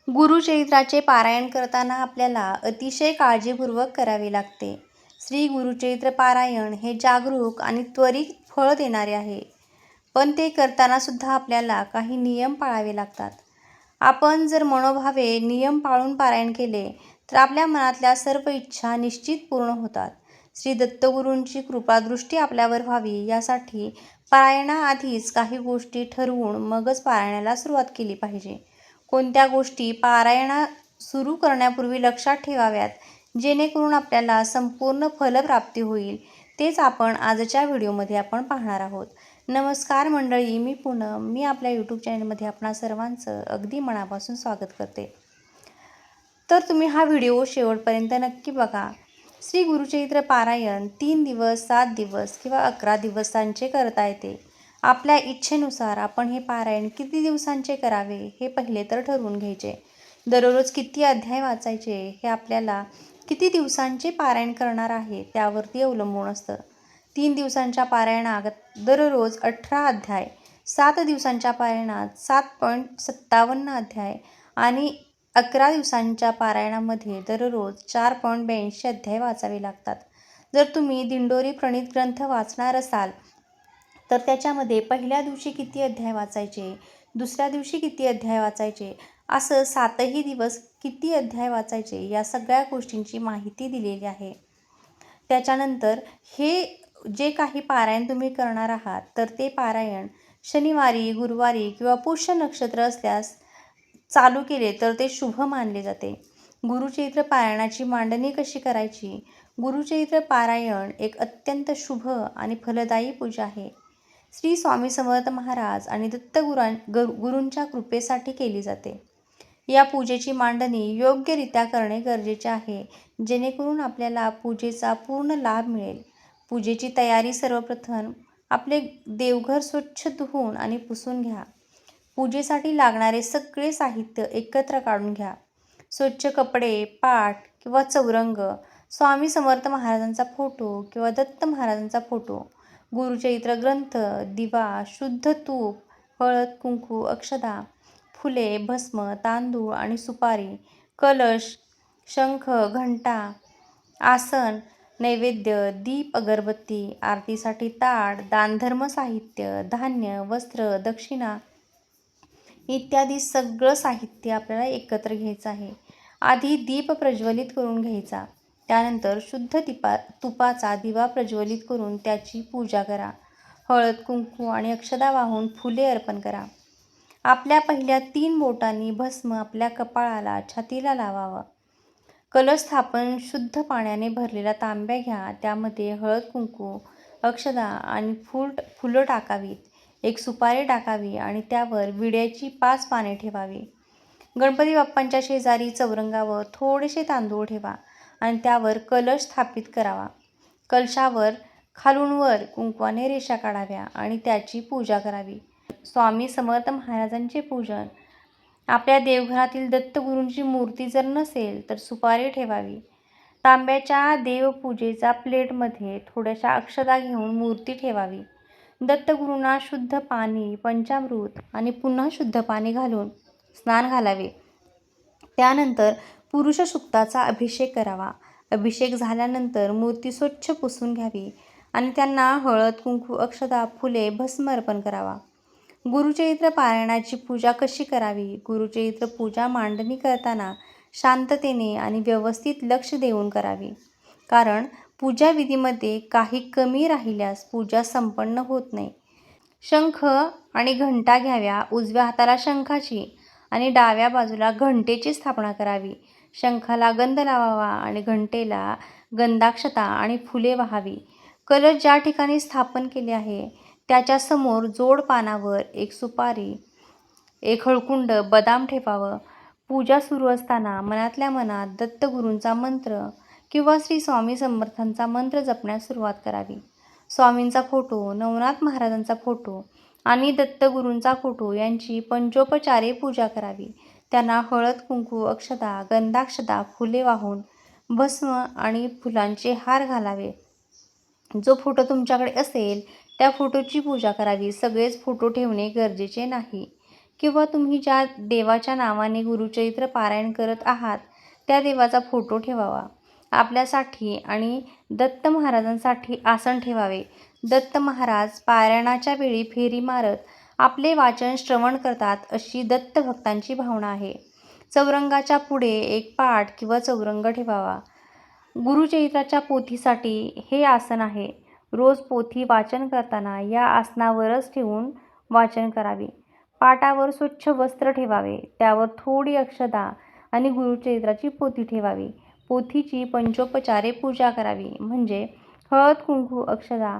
गुरुचरित्राचे पारायण करताना आपल्याला अतिशय काळजीपूर्वक करावे लागते. श्री गुरुचरित्र पारायण हे जागरूक आणि त्वरित फळ देणारे आहे. पण ते करताना सुद्धा आपल्याला काही नियम पाळावे लागतात. आपण जर मनोभावे नियम पाळून पारायण केले तर आपल्या मनातल्या सर्व इच्छा निश्चित पूर्ण होतात. श्री दत्तगुरूंची कृपादृष्टी आपल्यावर व्हावी यासाठी पारायणाआधीच काही गोष्टी ठरवून मगच पारायणाला सुरुवात केली पाहिजे. कोणत्या गोष्टी पारायणा सुरू करण्यापूर्वी लक्षात ठेवाव्यात जेणेकरून आपल्याला संपूर्ण फलप्राप्ती होईल, तेच आपण आजच्या व्हिडिओमध्ये आपण पाहणार आहोत. नमस्कार मंडळी, मी पूनम. मी आपल्या यूट्यूब चॅनलमध्ये आपणा सर्वांचं अगदी मनापासून स्वागत करते. तर तुम्ही हा व्हिडिओ शेवटपर्यंत नक्की बघा. श्री गुरुचरित्र पारायण 3 दिवस, 7 दिवस किंवा 11 दिवसांचे करता येते. आपल्या इच्छेनुसार आपण हे पारायण किती दिवसांचे करावे हे पहिले तर ठरवून घ्यायचे. दररोज किती अध्याय वाचायचे हे आपल्याला किती दिवसांचे पारायण करणार आहे त्यावरती अवलंबून असतं. 3 दिवसांच्या पारायणात दररोज 18 अध्याय, 7 दिवसांच्या पारायणात 7.57 अध्याय आणि 11 दिवसांच्या पारायणामध्ये दररोज 4.82 अध्याय वाचावे लागतात. जर तुम्ही दिंडोरी प्रणीत ग्रंथ वाचणार असाल तर त्याच्यामध्ये पहिल्या दिवशी किती अध्याय वाचायचे, दुसऱ्या दिवशी किती अध्याय वाचायचे, असं 7ही दिवस किती अध्याय वाचायचे या सगळ्या गोष्टींची माहिती दिलेली आहे. त्याच्यानंतर हे जे काही पारायण तुम्ही करणार आहात तर ते पारायण शनिवारी, गुरुवारी किंवा पुष्य नक्षत्र असल्यास चालू केले तर ते शुभ मानले जाते. गुरुचरित्र पारायणाची मांडणी कशी करायची? गुरुचरित्र पारायण एक अत्यंत शुभ आणि फलदायी पूजा आहे. श्री स्वामी समर्थ महाराज आणि गुरूंच्या कृपेसाठी केली जाते. या पूजेची मांडणी योग्यरित्या करणे गरजेचे आहे जेणेकरून आपल्याला पूजेचा पूर्ण लाभ मिळेल. पूजेची तयारी सर्वप्रथम आपले देवघर स्वच्छ धुवून आणि पुसून घ्या. पूजेसाठी लागणारे सगळे साहित्य एकत्र काढून घ्या. स्वच्छ कपडे, पाट किंवा चौरंग, स्वामी समर्थ महाराजांचा फोटो किंवा दत्त महाराजांचा फोटो, गुरुचरित्र ग्रंथ, दिवा, शुद्ध तूप, हळद, कुंकू, अक्षता, फुले, भस्म, तांदूळ आणि सुपारी, कलश, शंख, घंटा, आसन, नैवेद्य, दीप, अगरबत्ती, आरतीसाठी ताट, दानधर्म साहित्य, धान्य, वस्त्र, दक्षिणा इत्यादी सगळं साहित्य आपल्याला एकत्र घ्यायचं आहे. आधी दीप प्रज्वलित करून घ्यायचा. त्यानंतर शुद्ध तुपाचा दिवा प्रज्वलित करून त्याची पूजा करा. हळद, कुंकू आणि अक्षता वाहून फुले अर्पण करा. आपल्या पहिल्या 3 बोटांनी भस्म आपल्या कपाळाला, छातीला लावावं. कलश स्थापन शुद्ध पाण्याने भरलेला तांब्या घ्या. त्यामध्ये हळद, कुंकू, अक्षता आणि फुलं टाकावीत. एक सुपारी टाकावी आणि त्यावर विड्याची 5 पाने ठेवावी. गणपती बाप्पांच्या शेजारी चौरंगावर थोडेसे तांदूळ ठेवा आणि त्यावर कलश स्थापित करावा. कलशावर खालून वर कुंकवाने रेषा काढाव्या आणि त्याची पूजा करावी. स्वामी समर्थ महाराजांचे पूजन. आपल्या देवघरातील दत्तगुरूंची मूर्ती जर नसेल तर सुपारी ठेवावी. तांब्याच्या देवपूजेचा प्लेटमध्ये थोड्याशा अक्षता घेऊन मूर्ती ठेवावी. दत्तगुरूंना शुद्ध पाणी, पंचामृत आणि पुन्हा शुद्ध पाणी घालून स्नान घालावे. त्यानंतर पुरुष सूक्ताचा अभिषेक करावा. अभिषेक झाल्यानंतर मूर्ती स्वच्छ पुसून घ्यावी आणि त्यांना हळद, कुंकू, अक्षता, फुले, भस्म अर्पण करावा. गुरुचरित्र पारायणाची पूजा कशी करावी? गुरुचरित्र पूजा मांडणी करताना शांततेने आणि व्यवस्थित लक्ष देऊन करावी. कारण पूजा विधीमध्ये काही कमी राहिल्यास पूजा संपन्न होत नाही. शंख आणि घंटा घ्याव्या. उजव्या हाताला शंखाची आणि डाव्या बाजूला घंटेची स्थापना करावी. शंखाला गंध लावावा आणि घंटेला गंधाक्षता आणि फुले वाहावी. कलश ज्या ठिकाणी स्थापन केले आहे त्याच्या समोर जोड पानावर एक सुपारी, एक हळकुंड, बदाम ठेवावं. पूजा सुरू असताना मनातल्या मनात दत्तगुरूंचा मंत्र किंवा श्री स्वामी समर्थांचा मंत्र जपण्यास सुरुवात करावी. स्वामींचा फोटो, नवनाथ महाराजांचा फोटो आणि दत्तगुरूंचा फोटो यांची पंचोपचारे पूजा करावी. त्यांना हळद, कुंकू, अक्षता, गंधाक्षता, फुले वाहून भस्म आणि फुलांचे हार घालावे. जो फोटो तुमच्याकडे असेल त्या फोटोची पूजा करावी. सगळेच फोटो ठेवणे गरजेचे नाही. किंवा तुम्ही ज्या देवाच्या नावाने गुरुचरित्र पारायण करत आहात त्या देवाचा फोटो ठेवावा. आपल्यासाठी आणि दत्त महाराजांसाठी आसन ठेवावे. दत्त महाराज पारायणाच्या वेळी फेरी मारत आपले वाचन श्रवण करतात अशी दत्त भक्तांची भावना आहे. चौरंगाच्या पुढे एक पाट किंवा चौरंग ठेवावा. गुरुचरित्राच्या पोथीसाठी हे आसन आहे. रोज पोथी वाचन करताना या आसनावरच ठेवून वाचन करावे. पाटावर स्वच्छ वस्त्र ठेवावे. त्यावर थोडी अक्षता आणि गुरुचरित्राची पोथी ठेवावी. पोथीची पंचोपचारे पूजा करावी. म्हणजे हळद, कुंकू, अक्षता,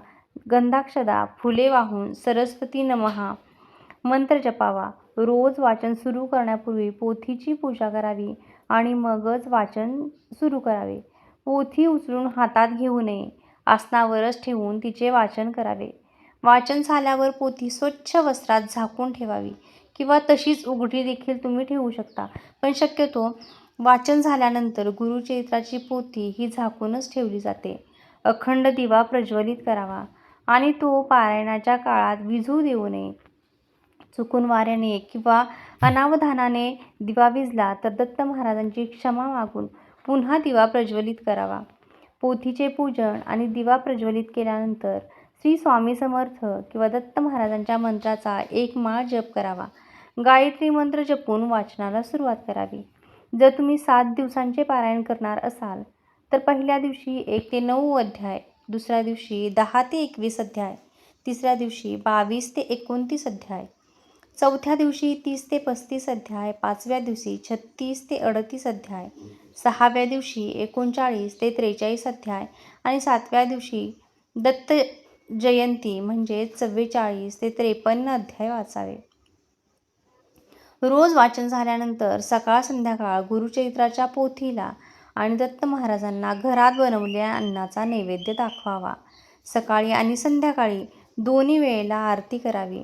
गंधाक्षता, फुले वाहून सरस्वती नमः मंत्र जपावा. रोज वाचन सुरू करण्यापूर्वी पोथीची पूजा करावी आणि मगच वाचन सुरू करावे. पोथी उचलून हातात घेऊ नये. आसनावरच ठेवून तिचे वाचन करावे. वाचन झाल्यावर पोथी स्वच्छ वस्त्रात झाकून ठेवावी किंवा तशीच उघडी देखील तुम्ही ठेवू शकता. पण शक्यतो वाचन झाल्यानंतर गुरुचरित्राची पोथी ही झाकूनच ठेवली जाते. अखंड दिवा प्रज्वलित करावा आणि तो पारायणाच्या काळात विझू देऊ नये. चुकून वाऱ्याने किंवा अनावधानाने दिवा विझला तर दत्त महाराजांची क्षमा मागून पुन्हा दिवा प्रज्वलित करावा. पोथीचे पूजन आणि दिवा प्रज्वलित केल्यानंतर श्री स्वामी समर्थ किंवा दत्त महाराजांच्या मंत्राचा एक माळ जप करावा. गायत्री मंत्र जपून वाचनाला सुरुवात करावी. जर तुम्ही 7 दिवसांचे पारायण करणार असाल तर पहिल्या दिवशी 1 ते 9 अध्याय, दुसऱ्या दिवशी 10 ते 21 अध्याय, तिसऱ्या दिवशी 22 ते 29 अध्याय, चौथ्या दिवशी 30 ते 35 अध्याय, पाचव्या दिवशी 36 ते 38 अध्याय, सहाव्या दिवशी 39 ते 43 अध्याय आणि सातव्या दिवशी दत्त जयंती म्हणजे 44 ते 53 अध्याय वाचावे. रोज वाचन झाल्यानंतर सकाळ संध्याकाळ गुरुचरित्राच्या पोथीला आणि दत्त महाराजांना घरात बनवलेल्या अन्नाचा नैवेद्य दाखवावा. सकाळी आणि संध्याकाळी दोन्ही वेळेला आरती करावी.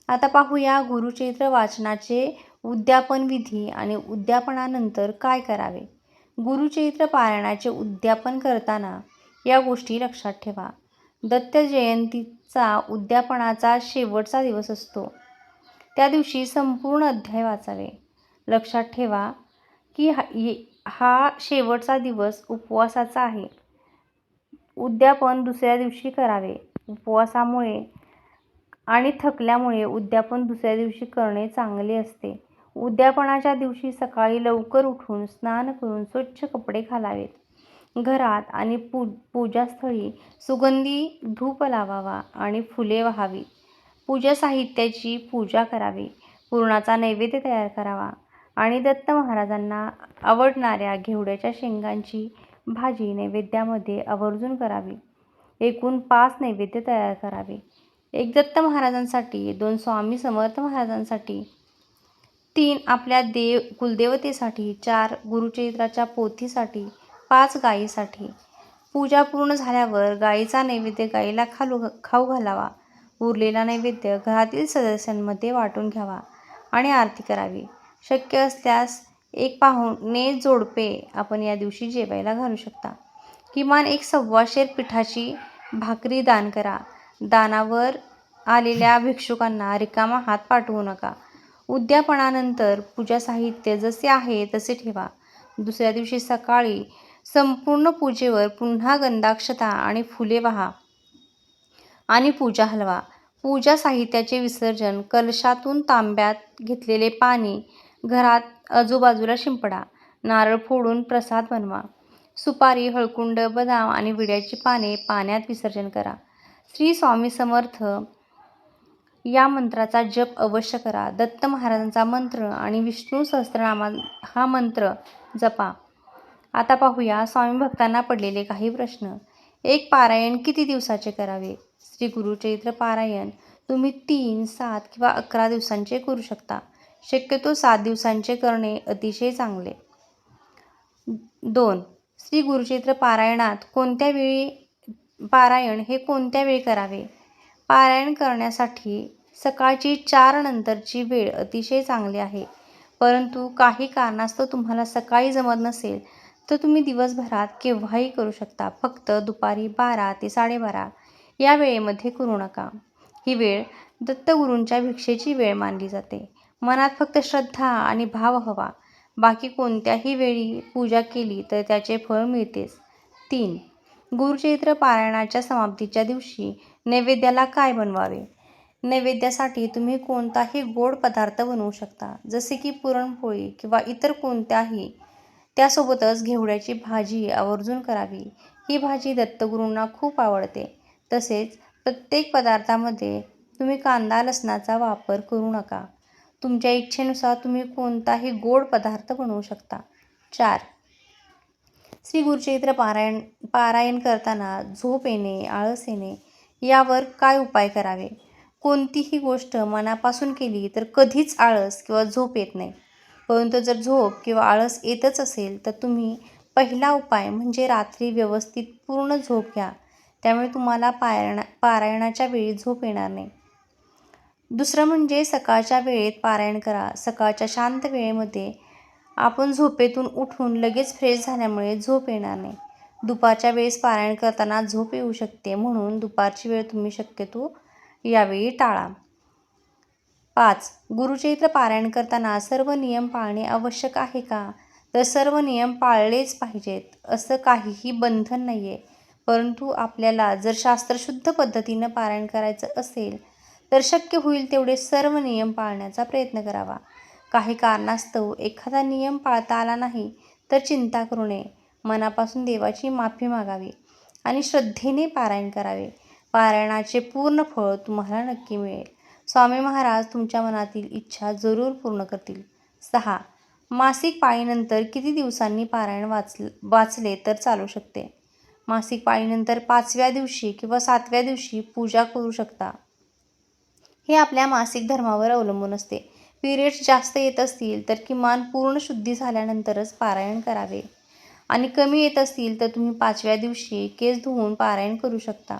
आता पाहूया गुरुचरित्र वाचनाचे उद्यापन विधी आणि उद्यापनानंतर काय करावे. गुरुचरित्र पारायणाचे उद्यापन करताना या गोष्टी लक्षात ठेवा. दत्त जयंतीचा उद्यापनाचा शेवटचा दिवस असतो. त्या दिवशी संपूर्ण अध्याय वाचावे. लक्षात ठेवा की हा शेवटचा दिवस उपवासाचा आहे. उद्यापन दुसऱ्या दिवशी करावे. उपवासामुळे आणि थकल्यामुळे उद्यापन दुसऱ्या दिवशी करणे चांगले असते. उद्यापनाच्या दिवशी सकाळी लवकर उठून स्नान करून स्वच्छ कपडे घालावेत. घरात आणि पूजास्थळी सुगंधी धूप लावावा आणि फुले वाहावी. पूजा साहित्याची पूजा करावी. पुरणाचा नैवेद्य तयार करावा आणि दत्त महाराजांना आवडणाऱ्या घेवड्याच्या शेंगांची भाजी नैवेद्यामध्ये आवर्जून करावी. एकूण 5 नैवेद्य तयार करावे. 1 दत्त महाराजांसाठी, 2 स्वामी समर्थ महाराजांसाठी, 3 आपल्या कुलदेवतेसाठी, 4 गुरुचरित्राच्या पोथीसाठी, 5 गायीसाठी. पूजा पूर्ण झाल्यावर गायीचा नैवेद्य गायीला खाऊ घालावा. उरलेला नैवेद्य घरातील सदस्यांमध्ये वाटून घ्यावा आणि आरती करावी. शक्य असल्यास 1 पाहुणे जोडपे आपण या दिवशी जेवायला घालू शकता. किमान 1 सव्वाशेर पिठाची भाकरी दान करा. दानावर आलेल्या भिक्षुकांना रिकामा हात पाठवू नका. उद्यापनानंतर पूजा साहित्य जसे आहे तसे ठेवा. दुसऱ्या दिवशी सकाळी संपूर्ण पूजेवर पुन्हा गंधाक्षता आणि फुले वाहा आणि पूजा हलवा. पूजा साहित्याचे विसर्जन कलशातून तांब्यात घेतलेले पाणी घरात आजूबाजूला शिंपडा. नारळ फोडून प्रसाद बनवा. सुपारी, हळकुंड, बदाम आणि विड्याची पाने पाण्यात विसर्जन करा. श्री स्वामी समर्थ या मंत्राचा जप अवश्य करा. दत्त महाराजांचा मंत्र आणि विष्णू सहस्त्रनाम हा मंत्र जपा. आता पाहूया स्वामी भक्तांना पडलेले काही प्रश्न. 1 पारायण किती दिवसाचे करावे. श्री गुरुचरित्र पारायण तुम्ही 3, 7 किंवा 11 दिवसांचे करू शकता. शक्यतो 7 दिवसांचे करणे अतिशय चांगले. 2 श्री गुरुचरित्र पारायण हे कोणत्या वेळी करावे. पारायण करण्यासाठी सकाळची 4 नंतरची वेळ अतिशय चांगली आहे. परंतु काही कारणास्तव तुम्हाला सकाळी जमत नसेल तर तुम्ही दिवसभरात केव्हाही करू शकता. फक्त दुपारी 12 ते 12:30 या वेळेमध्ये करू नका. ही वेळ दत्तगुरूंच्या भिक्षेची वेळ मानली जाते. मनात फक्त श्रद्धा आणि भाव हवा. बाकी कोणत्याही वेळी पूजा केली तर त्याचे फळ मिळतेच. 3. गुरुचरित्र पारायणाच्या समाप्तीच्या दिवशी नैवेद्याला काय बनवावे? नैवेद्यासाठी तुम्ही कोणताही गोड पदार्थ बनवू शकता, जसे की पुरणपोळी किंवा इतर कोणत्याही. त्यासोबतच घेवड्याची भाजी आवर्जून करावी. ही भाजी दत्तगुरूंना खूप आवडते. तसेच प्रत्येक पदार्थामध्ये तुम्ही कांदा लसणाचा वापर करू नका. तुमच्या इच्छेनुसार तुम्ही कोणताही गोड पदार्थ बनवू शकता. 4. श्री गुरुचरित्र पारायण करताना झोप येणे, आळस येणे यावर काय उपाय करावे? कोणतीही गोष्ट मनापासून केली तर कधीच आळस किंवा झोप येत नाही. परंतु जर झोप किंवा आळस येतच असेल तर तुम्ही पहिला उपाय म्हणजे रात्री व्यवस्थित पूर्ण झोप घ्या. त्यामुळे तुम्हाला पारायणाच्या वेळी झोप येणार नाही. दुसरं म्हणजे सकाळच्या वेळेत पारायण करा. सकाळच्या शांत वेळेमध्ये आपण झोपेतून उठून लगेच फ्रेश झाल्यामुळे झोप येणार नाही. दुपारच्या वेळेस पारायण करताना झोप येऊ शकते, म्हणून दुपारची वेळ तुम्ही शक्यतो यावेळी टाळा. 5. गुरुचरित्र पारायण करताना सर्व नियम पाळणे आवश्यक आहे का? तर सर्व नियम पाळलेच पाहिजेत असं काहीही बंधन नाही आहे. परंतु आपल्याला जर शास्त्रशुद्ध पद्धतीनं पारायण करायचं असेल तर शक्य होईल तेवढे सर्व नियम पाळण्याचा प्रयत्न करावा. काही कारणास्तव एखादा नियम पाळता आला नाही तर चिंता करू नये. मनापासून देवाची माफी मागावी आणि श्रद्धेने पारायण करावे. पारायणाचे पूर्ण फळ तुम्हाला नक्की मिळेल. स्वामी महाराज तुमच्या मनातील इच्छा जरूर पूर्ण करतील. 6. मासिक पाळीनंतर किती दिवसांनी पारायण वाचले तर चालू शकते? मासिक पाळीनंतर 5व्या दिवशी किंवा 7व्या दिवशी पूजा करू शकता. हे आपल्या मासिक धर्मावर अवलंबून असते. पिरियड्स जास्त येत असतील तर किमान पूर्ण शुद्धी झाल्यानंतरच पारायण करावे आणि कमी येत असतील तर तुम्ही 5व्या दिवशी केस धुवून पारायण करू शकता.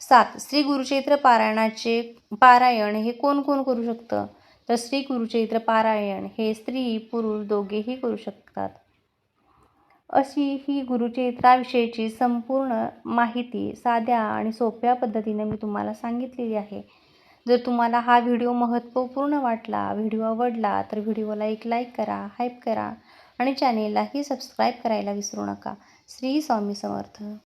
7. श्री गुरुचरित्र पारायण हे कोण कोण करू शकतं? तर श्री गुरुचरित्र पारायण हे स्त्री पुरुष दोघेही करू शकतात. अशी ही गुरुचरित्राविषयीची संपूर्ण माहिती साध्या आणि सोप्या पद्धतीने मी तुम्हाला सांगितलेली आहे. जर तुम्हाला हा व्हिडिओ महत्त्वपूर्ण वाटला, व्हिडिओ आवडला तर व्हिडिओला एक लाईक करा, हाईप करा आणि चॅनेललाही सबस्क्राईब करायला विसरू नका. श्री स्वामी समर्थ.